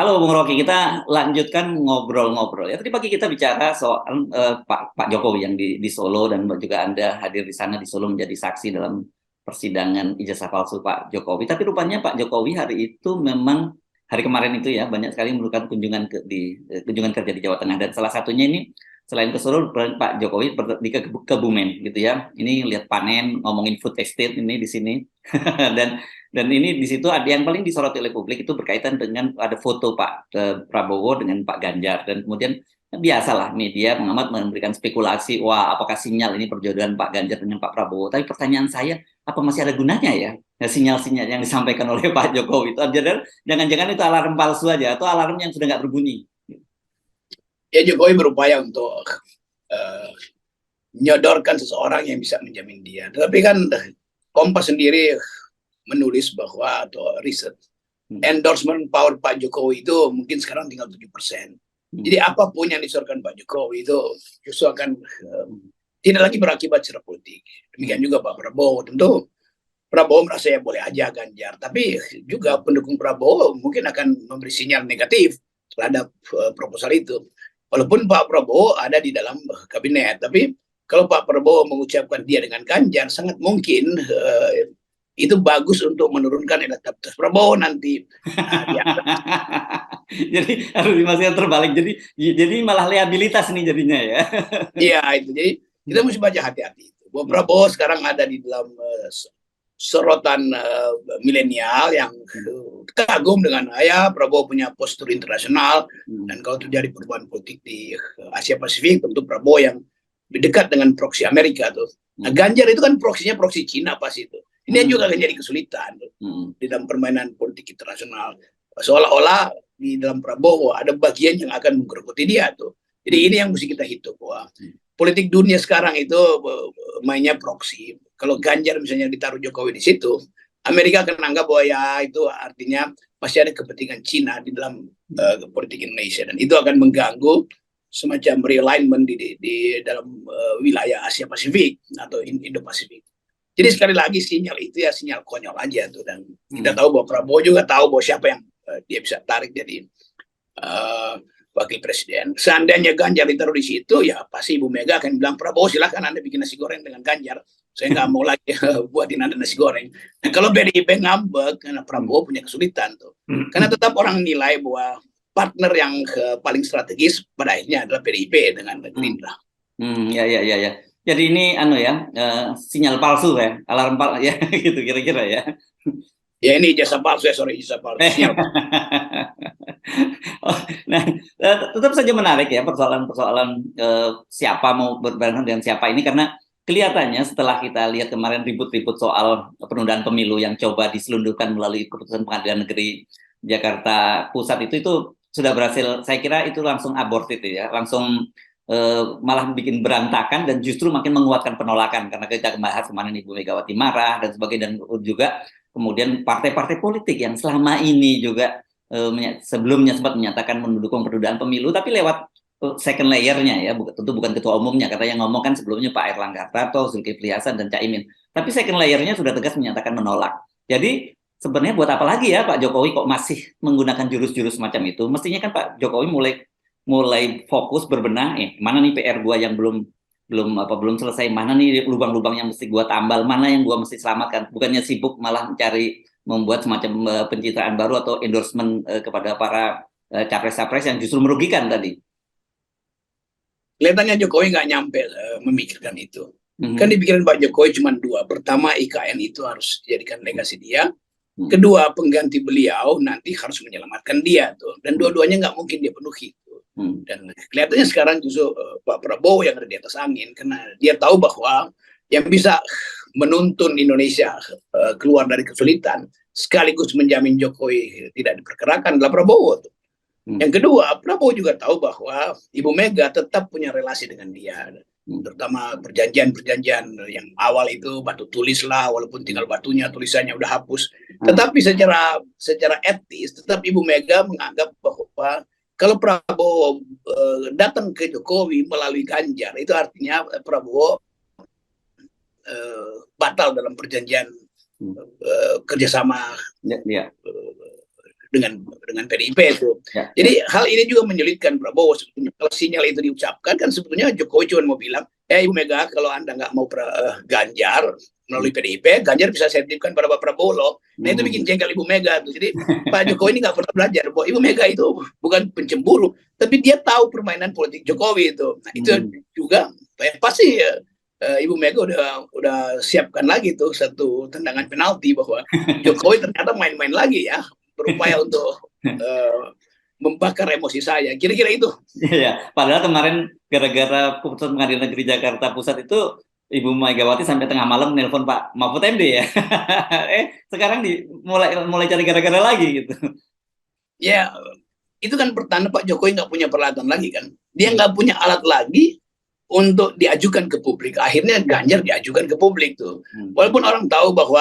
Halo Bung Rocky, kita lanjutkan ngobrol-ngobrol. Ya, tadi pagi kita bicara soal Pak Jokowi yang di Solo dan juga Anda hadir di sana di Solo menjadi saksi dalam persidangan ijazah palsu Pak Jokowi. Tapi rupanya Pak Jokowi hari itu memang hari kemarin itu ya banyak sekali melakukan kunjungan kerja di Jawa Tengah dan salah satunya ini selain ke Solo Pak Jokowi di Kebumen gitu ya. Ini lihat panen, ngomongin food estate ini di sini dan ini di situ ada yang paling disoroti oleh publik itu berkaitan dengan ada foto Pak Prabowo dengan Pak Ganjar dan kemudian biasalah media mengamat memberikan spekulasi, wah apakah sinyal ini perjodohan Pak Ganjar dengan Pak Prabowo. Tapi pertanyaan saya, apa masih ada gunanya ya sinyal-sinyal yang disampaikan oleh Pak Jokowi itu? Jangan-jangan itu alarm palsu aja atau alarm yang sudah nggak berbunyi? Ya, Jokowi berupaya untuk menyodorkan seseorang yang bisa menjamin dia. Tapi kan Kompas sendiri menulis bahwa atau riset endorsement power Pak Jokowi itu mungkin sekarang tinggal 7%. Jadi apapun yang disodorkan Pak Jokowi itu justru akan tidak lagi berakibat secara politik. Demikian juga Pak Prabowo. Tentu Prabowo merasa ya boleh aja Ganjar, tapi juga pendukung Prabowo mungkin akan memberi sinyal negatif terhadap proposal itu. Walaupun Pak Prabowo ada di dalam kabinet, tapi kalau Pak Prabowo mengucapkan dia dengan Ganjar, sangat mungkin itu bagus untuk menurunkan elektabilitas Prabowo nanti. Jadi harus dimasukkan terbalik. Jadi malah liabilitas nih jadinya ya. Iya itu. Jadi kita mesti baca hati-hati. Bahwa Prabowo sekarang ada di dalam sorotan milenial yang kagum dengan Prabowo punya postur internasional dan kalau terjadi perubahan politik di Asia Pasifik tentu Prabowo yang dekat dengan proksi Amerika tuh. Nah, Ganjar itu kan proksinya proksi Cina pas itu. Ini juga akan jadi kesulitan di dalam permainan politik internasional. Seolah-olah di dalam Prabowo ada bagian yang akan menggerogoti dia tuh. Jadi ini yang mesti kita hitung bahwa politik dunia sekarang itu mainnya proksi. Kalau Ganjar misalnya ditaruh Jokowi di situ, Amerika akan anggap bahwa ya itu artinya pasti ada kepentingan Cina di dalam politik Indonesia dan itu akan mengganggu semacam realignment di dalam wilayah Asia Pasifik atau Indo-Pasifik. Jadi sekali lagi sinyal itu ya sinyal konyol aja tuh dan kita tahu bahwa Prabowo juga tahu bahwa siapa yang dia bisa tarik jadi wakil presiden. Seandainya Ganjar ditaruh di situ, ya pasti Ibu Mega akan bilang Prabowo silahkan Anda bikin nasi goreng dengan Ganjar. Saya nggak mau lagi buatin Anda nasi goreng. Nah, kalau PDIP ngambek, karena Prabowo punya kesulitan tuh. Karena tetap orang nilai bahwa partner yang paling strategis pada akhirnya adalah PDIP dengan Gerindra. Ya. Jadi ini sinyal palsu ya, alarm palsu ya gitu kira-kira ya. Ya ini ijazah palsu ya, ijazah palsu. Nah, tetap saja menarik ya persoalan siapa mau berbarengan dengan siapa ini karena kelihatannya setelah kita lihat kemarin ribut-ribut soal penundaan pemilu yang coba diselundupkan melalui keputusan Pengadilan Negeri Jakarta Pusat itu sudah berhasil, saya kira itu langsung aborted ya, langsung malah bikin berantakan dan justru makin menguatkan penolakan karena kita bahas kemarin Ibu Megawati marah dan sebagainya dan juga kemudian partai-partai politik yang selama ini juga sebelumnya sempat menyatakan mendukung penundaan pemilu tapi lewat second layer-nya ya, tentu bukan ketua umumnya karena yang ngomong kan sebelumnya Pak Erlangga Hartarto, Zulkifli Hasan dan Caimin, tapi second layer-nya sudah tegas menyatakan menolak. Jadi sebenarnya buat apa lagi ya Pak Jokowi kok masih menggunakan jurus-jurus semacam itu? Mestinya kan Pak Jokowi mulai fokus berbenah, mana nih PR gua yang belum selesai, mana nih lubang-lubang yang mesti gua tambal, mana yang gua mesti selamatkan, bukannya sibuk malah mencari membuat semacam pencitraan baru atau endorsement kepada para capres-capres yang justru merugikan tadi. Kelihatannya Jokowi nggak nyampe memikirkan itu. Kan dipikirin Pak Jokowi cuma dua. Pertama, IKN itu harus dijadikan legasi dia. Kedua, pengganti beliau nanti harus menyelamatkan dia tuh. Dan dua-duanya nggak mungkin dia penuhi. Dan kelihatannya sekarang justru Pak Prabowo yang ada di atas angin karena dia tahu bahwa yang bisa menuntun Indonesia keluar dari kesulitan sekaligus menjamin Jokowi tidak diperkerakan adalah Prabowo tuh. Yang kedua, Prabowo juga tahu bahwa Ibu Mega tetap punya relasi dengan dia, terutama perjanjian-perjanjian yang awal itu batu tulis lah, walaupun tinggal batunya, tulisannya udah hapus. Tetapi secara etis, tetap Ibu Mega menganggap bahwa kalau Prabowo datang ke Jokowi melalui Ganjar, itu artinya Prabowo batal dalam perjanjian kerjasama dengan PDIP itu. Ya. Jadi hal ini juga menyulitkan Prabowo sebetulnya. Kalau sinyal itu diucapkan kan sebetulnya Jokowi cuma mau bilang, Ibu Mega, kalau Anda nggak mau Ganjar melalui PDIP, Ganjar bisa saya titipkan pada Pak Prabowo loh. Nah itu bikin jengkel Ibu Mega tuh. Jadi Pak Jokowi ini nggak pernah belajar bahwa Ibu Mega itu bukan pencemburu, tapi dia tahu permainan politik Jokowi itu. Nah itu juga pasti Ibu Mega udah siapkan lagi tuh satu tendangan penalti bahwa Jokowi ternyata main-main lagi ya, berupaya untuk membakar emosi saya. Kira-kira itu. Iya, padahal kemarin gara-gara putusan Pengadilan Negeri Jakarta Pusat itu Ibu Megawati sampai tengah malam nelpon Pak Mahfud MD ya. Sekarang mulai cari gara-gara lagi gitu. Ya, itu kan pertanda Pak Jokowi nggak punya peralatan lagi kan. Dia nggak punya alat lagi untuk diajukan ke publik. Akhirnya Ganjar diajukan ke publik tuh. Walaupun orang tahu bahwa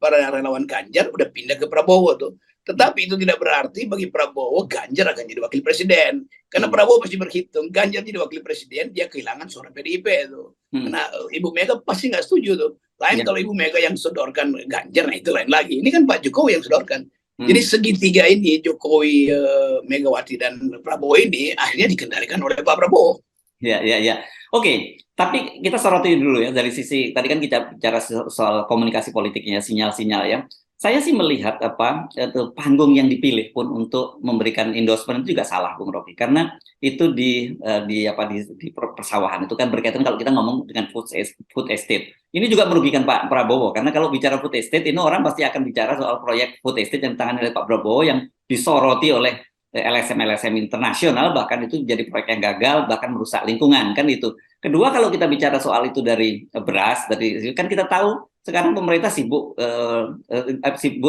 para relawan Ganjar udah pindah ke Prabowo tuh. Tetapi itu tidak berarti bagi Prabowo Ganjar akan jadi wakil presiden. Karena Prabowo pasti berhitung, Ganjar jadi wakil presiden, dia kehilangan suara PDIP itu. Karena Ibu Mega pasti nggak setuju tuh. Lain kalau Ibu Mega yang sodorkan Ganjar, nah itu lain lagi. Ini kan Pak Jokowi yang sodorkan. Jadi segitiga ini, Jokowi, Megawati, dan Prabowo ini akhirnya dikendalikan oleh Pak Prabowo. Ya. Oke, tapi kita soroti dulu ya dari sisi tadi kan kita bicara soal komunikasi politiknya, sinyal-sinyal ya. Saya sih melihat panggung yang dipilih pun untuk memberikan endorsement itu juga salah, Bung Rocky, karena itu di persawahan itu kan berkaitan kalau kita ngomong dengan food estate. Ini juga merugikan Pak Prabowo karena kalau bicara food estate ini orang pasti akan bicara soal proyek food estate yang ditangani oleh Pak Prabowo yang disoroti oleh LSM internasional, bahkan itu jadi proyek yang gagal, bahkan merusak lingkungan kan itu. Kedua, kalau kita bicara soal itu dari beras, dari kan kita tahu sekarang pemerintah sibuk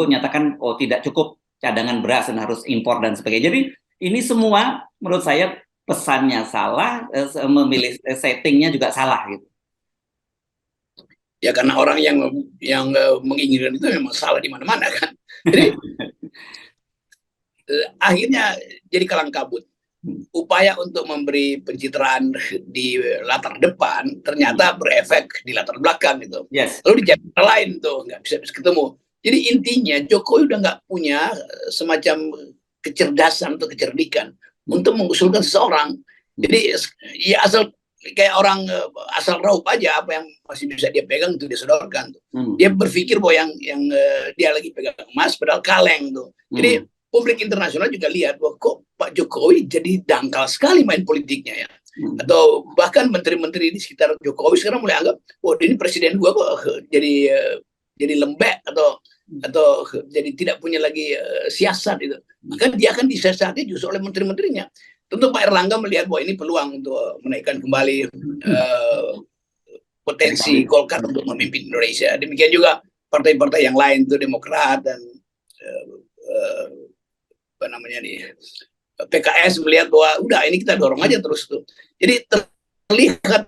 nyatakan tidak cukup cadangan beras dan harus impor dan sebagainya. Jadi ini semua menurut saya pesannya salah, memilih settingnya juga salah gitu. Ya karena orang yang menginginkan itu memang salah di mana-mana kan. Jadi akhirnya jadi kalang kabut. Upaya untuk memberi pencitraan di latar depan ternyata berefek di latar belakang gitu. Yes. Lalu di Jakarta lain tuh nggak bisa ketemu. Jadi intinya Jokowi udah nggak punya semacam kecerdasan atau kecerdikan untuk mengusulkan seseorang. Jadi ya asal kayak orang asal raup aja apa yang masih bisa dia pegang itu dia sodorkan. Dia berpikir bahwa yang dia lagi pegang emas padahal kaleng tuh. Jadi publik internasional juga lihat bahwa kok Pak Jokowi jadi dangkal sekali main politiknya ya. Atau bahkan menteri-menteri di sekitar Jokowi sekarang mulai anggap, oh ini presiden gua kok jadi lembek atau jadi tidak punya lagi siasat itu. Maka dia akan disiasati justru oleh menteri-menterinya. Tentu Pak Erlangga melihat bahwa ini peluang untuk menaikkan kembali potensi Golkar untuk memimpin Indonesia. Demikian juga partai-partai yang lain tuh Demokrat dan PKS melihat bahwa udah ini kita dorong aja terus tuh. Jadi terlihat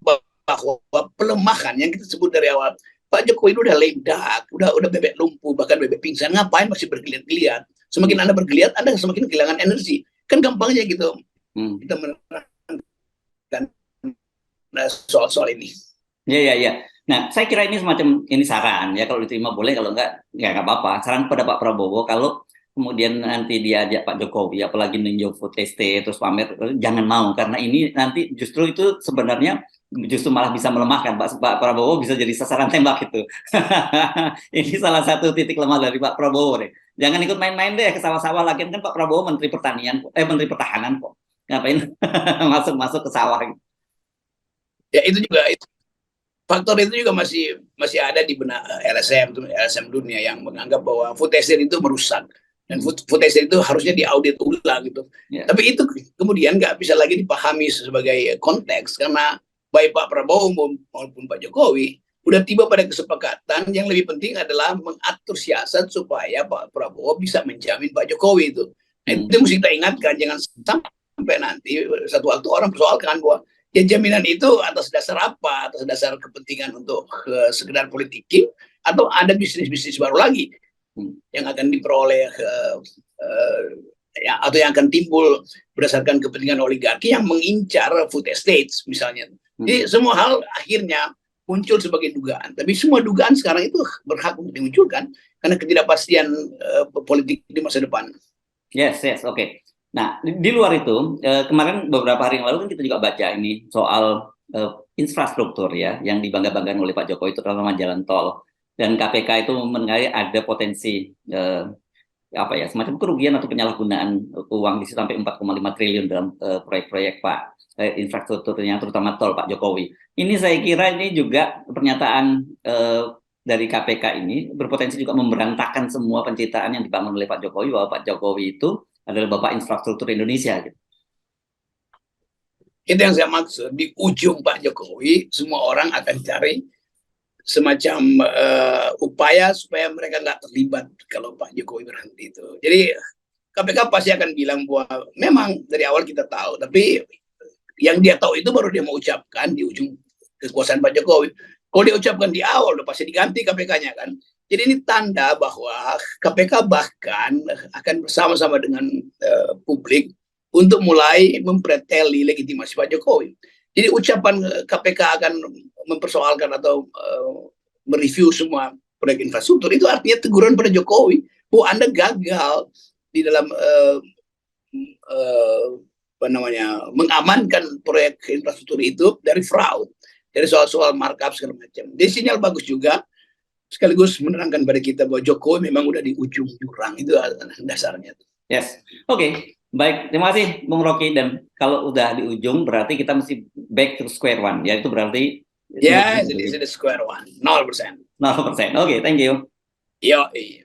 bahwa pelemahan yang kita sebut dari awal, Pak Jokowi itu udah ledak, udah bebek lumpuh, bahkan bebek pingsan, ngapain masih bergeliat-geliat? Semakin Anda bergeliat, Anda semakin kehilangan energi. Kan gampangnya gitu. Kita menerangkan soal-soal ini. Iya. Nah, saya kira ini semacam ini saran ya, kalau diterima boleh, kalau enggak ya nggak apa-apa. Saran kepada Pak Prabowo, kalau kemudian nanti diajak Pak Jokowi apalagi ninjau food estate terus pamer, jangan mau, karena ini nanti justru itu sebenarnya justru malah bisa melemahkan Pak Prabowo, bisa jadi sasaran tembak itu. Ini salah satu titik lemah dari Pak Prabowo deh. Jangan ikut main-main deh ke sawah-sawah lagi, kan Pak Prabowo Menteri Menteri Pertahanan kok. Ngapain masuk ke sawah gitu. Ya itu juga faktor itu juga masih ada di benak LSM dunia yang menganggap bahwa food estate itu merusak. Dan food estate itu harusnya diaudit ulang gitu. Tapi itu kemudian nggak bisa lagi dipahami sebagai konteks karena baik Pak Prabowo maupun Pak Jokowi udah tiba pada kesepakatan yang lebih penting adalah mengatur siasat supaya Pak Prabowo bisa menjamin Pak Jokowi itu. Nah, itu mesti kita ingatkan, jangan sampai nanti satu waktu orang persoalkan bahwa ya jaminan itu atas dasar apa? Atas dasar kepentingan untuk sekedar politik atau ada bisnis-bisnis baru lagi yang akan diperoleh atau yang akan timbul berdasarkan kepentingan oligarki yang mengincar food estates misalnya. Jadi semua hal akhirnya muncul sebagai dugaan. Tapi semua dugaan sekarang itu berhak untuk dimunculkan karena ketidakpastian politik di masa depan. Yes, oke. Nah, di luar itu, kemarin beberapa hari yang lalu kan kita juga baca ini soal infrastruktur ya, yang dibangga-banggakan oleh Pak Jokowi, terutama jalan tol. Dan KPK itu menilai ada potensi apa ya, semacam kerugian atau penyalahgunaan uang di sampai 4,5 triliun dalam proyek-proyek Pak infrastrukturnya, terutama tol Pak Jokowi. Ini saya kira ini juga pernyataan dari KPK ini berpotensi juga memberantakan semua pencitraan yang dibangun oleh Pak Jokowi bahwa Pak Jokowi itu adalah Bapak Infrastruktur Indonesia. Gitu. Itu yang saya maksud. Di ujung Pak Jokowi, semua orang akan cari semacam upaya supaya mereka nggak terlibat kalau Pak Jokowi berhenti itu. Jadi KPK pasti akan bilang bahwa memang dari awal kita tahu, tapi yang dia tahu itu baru dia mau ucapkan di ujung kekuasaan Pak Jokowi. Kalau dia ucapkan di awal, udah pasti diganti KPK-nya kan. Jadi ini tanda bahwa KPK bahkan akan bersama-sama dengan publik untuk mulai mempreteli legitimasi Pak Jokowi. Jadi ucapan KPK akan mempersoalkan atau mereview semua proyek infrastruktur itu artinya teguran pada Jokowi bahwa Anda gagal di dalam mengamankan proyek infrastruktur itu dari fraud, dari soal-soal markup segala macam. Jadi sinyal bagus juga, sekaligus menerangkan pada kita bahwa Jokowi memang udah di ujung jurang, itu dasarnya. Yes, oke. Baik, terima kasih Bung Rocky. Dan kalau udah di ujung berarti kita mesti back to square one, yaitu berarti ya, jadi square one, 0%. 0%. Oke, thank you. Yo, iya.